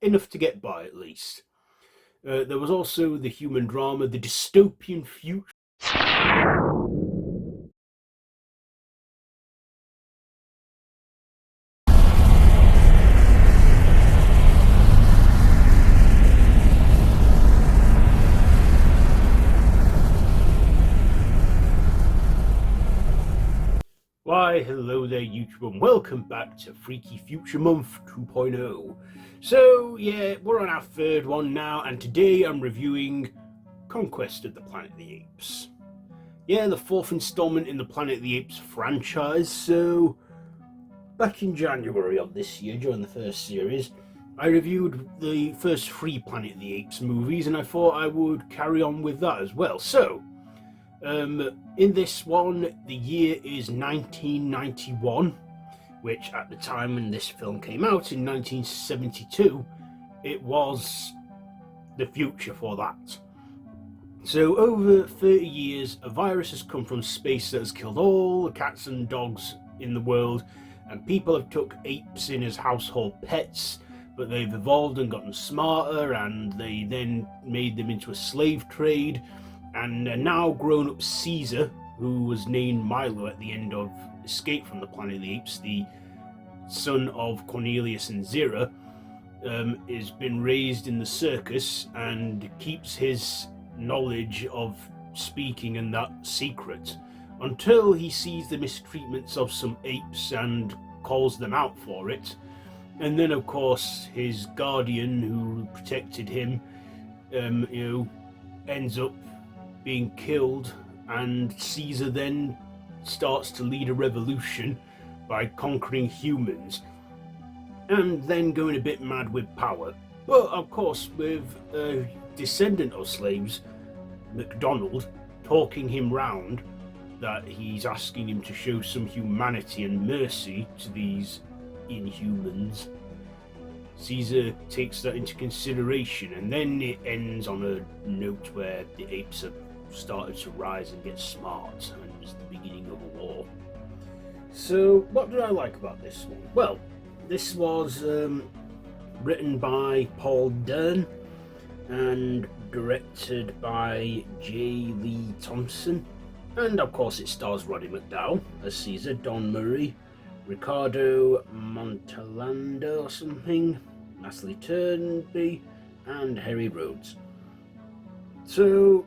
enough to get by at least. There was also the human drama, the dystopian future. Why, hello there YouTube, and welcome back to Freaky Future Month 2.0. So yeah, we're on our third one now, and today I'm reviewing Conquest of the Planet of the Apes. Yeah, the fourth installment in the Planet of the Apes franchise. So back in January of this year, during the first series, I reviewed the first three Planet of the Apes movies, and I thought I would carry on with that as well. So in this one, the year is 1991, which at the time when this film came out in 1972, it was the future for that. So over 30 years, a virus has come from space that has killed all the cats and dogs in the world, and people have took apes in as household pets, but they've evolved and gotten smarter, and they then made them into a slave trade. And now grown-up Caesar, who was named Milo at the end of Escape from the Planet of the Apes, the son of Cornelius and Zira, has been raised in the circus and keeps his knowledge of speaking and that secret until he sees the mistreatments of some apes and calls them out for it. And then, of course, his guardian, who protected him, ends up being killed, and Caesar then starts to lead a revolution by conquering humans and then going a bit mad with power. But of course, with a descendant of slaves, McDonald, talking him round that he's asking him to show some humanity and mercy to these inhumans. Caesar takes that into consideration, and then it ends on a note where the apes have started to rise and get smart, and it's the beginning of a war. So what did I like about this one? Well, this was written by Paul Dern and directed by J. Lee Thompson, and of course it stars Roddy McDowell as Caesar, Don Murray, Ricardo Montalando or something, Natalie Turnby, and Harry Rhodes. So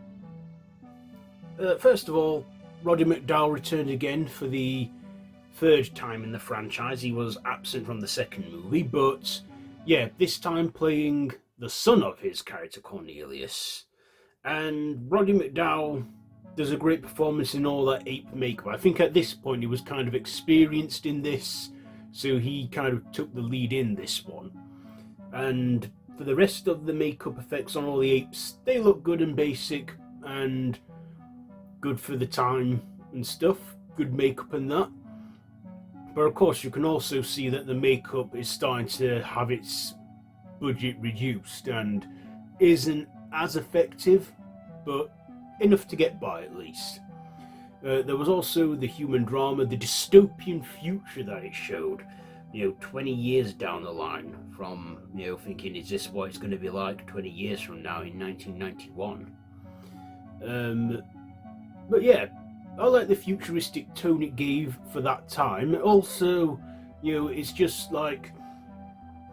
first of all, Roddy McDowell returned again for the third time in the franchise. He was absent from the second movie, but yeah, this time playing the son of his character Cornelius. And Roddy McDowell does a great performance in all that ape makeup. I think at this point he was kind of experienced in this, so he kind of took the lead in this one. And for the rest of the makeup effects on all the apes, they look good and basic and good for the time and stuff, good makeup and that. But of course you can also see that the makeup is starting to have its budget reduced and isn't as effective, but enough to get by at least. There was also the human drama, the dystopian future that it showed, 20 years down the line from, thinking, is this what it's going to be like 20 years from now in 1991? But yeah, I like the futuristic tone it gave for that time. Also, it's just like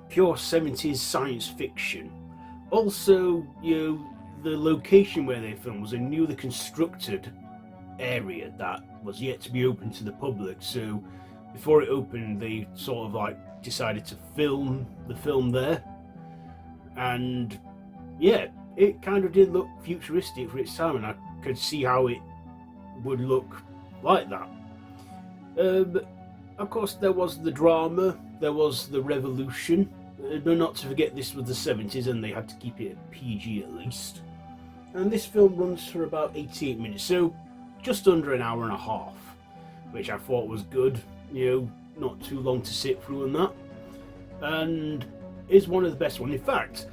pure 70s science fiction. Also, the location where they filmed was a newly constructed area that was yet to be open to the public, so before it opened they sort of like decided to film the film there. And yeah, it kind of did look futuristic for its time, and I could see how it would look like that. Of course there was the drama, there was the revolution, but not to forget this was the 70s and they had to keep it PG at least. And this film runs for about 88 minutes, so just under an hour and a half, which I thought was good, not too long to sit through and that, and is one of the best ones. In fact,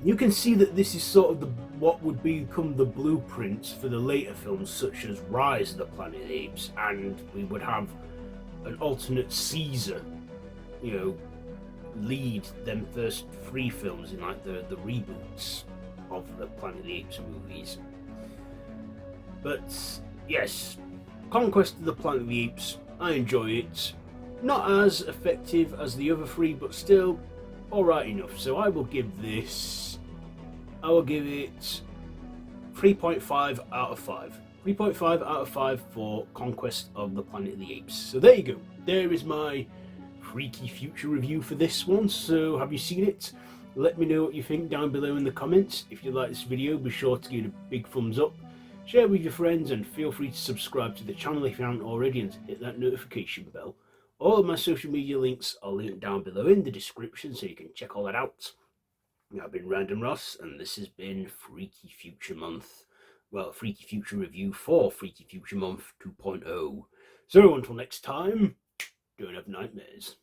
you can see that this is sort of what would become the blueprints for the later films such as Rise of the Planet of the Apes, and we would have an alternate Caesar, lead them first 3 films in like the reboots of the Planet of the Apes movies. But yes, Conquest of the Planet of the Apes, I enjoy it. Not as effective as the other 3, but still alright enough. So I will give it 3.5 out of 5. 3.5 out of 5 for Conquest of the Planet of the Apes. So there you go. There is my Freaky Future review for this one. So have you seen it? Let me know what you think down below in the comments. If you like this video, be sure to give it a big thumbs up. Share with your friends and feel free to subscribe to the channel if you haven't already and hit that notification bell. All of my social media links are linked down below in the description so you can check all that out. I've been Random Ross and this has been Freaky Future Month. Well, Freaky Future review for Freaky Future Month 2.0. So until next time, don't have nightmares.